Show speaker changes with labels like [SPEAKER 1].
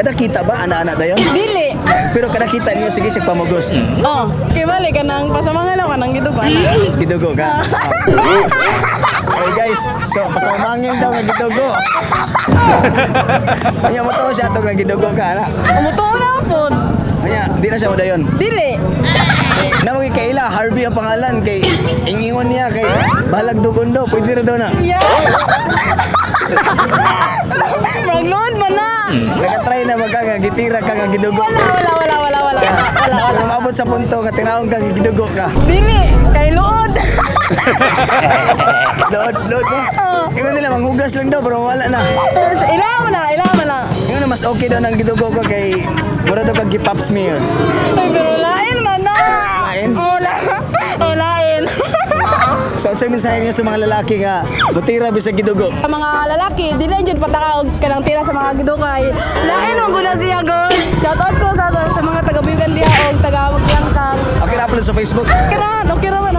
[SPEAKER 1] Nakita ba anak-anak dayon?
[SPEAKER 2] Dili.
[SPEAKER 1] Pero kada kita niyo sige siya pamugos.
[SPEAKER 2] Oh, kay bali ka nang pasamangan ako nang gidugan.
[SPEAKER 1] Gidugo ka. Hey guys, so pasamangin daw nga gidugo. Anya mo to siya to nga gidugo ka na.
[SPEAKER 2] Umutuo na po.
[SPEAKER 1] Anya, di na siya mo dayon.
[SPEAKER 2] Dili.
[SPEAKER 1] Namagi kaila Harvey ang pangalan kay ingingon niya kay balag dugon daw, pwede na daw na.
[SPEAKER 2] Yeah. Mag-load man na.
[SPEAKER 1] Naka-try na magkagitira ka nga gidugo.
[SPEAKER 2] Wala.
[SPEAKER 1] Pero maabot sa punto nga tinaon ka nga gidugo ka.
[SPEAKER 2] Dili, kay load.
[SPEAKER 1] Load mo. Ingon nila manghugas lang daw pero wala na.
[SPEAKER 2] Ilaw na.
[SPEAKER 1] Ingon na mas okay daw nang gidugo ka kay mura daw kag pap smear.
[SPEAKER 2] Ay, pero lain man na.
[SPEAKER 1] Lain?
[SPEAKER 2] Lain.
[SPEAKER 1] So sa mensahe niya sa mga lalaki nga butira bisag gidugo.
[SPEAKER 2] Sa mga lalaki, dili jud patakaw kanang tira sa mga gidukay. Lain mo guna siya god. Shoutout ko sa mga taga-Buyugan diha og taga-Magbiangkang.
[SPEAKER 1] Okay na upload sa Facebook.
[SPEAKER 2] Okay ra man.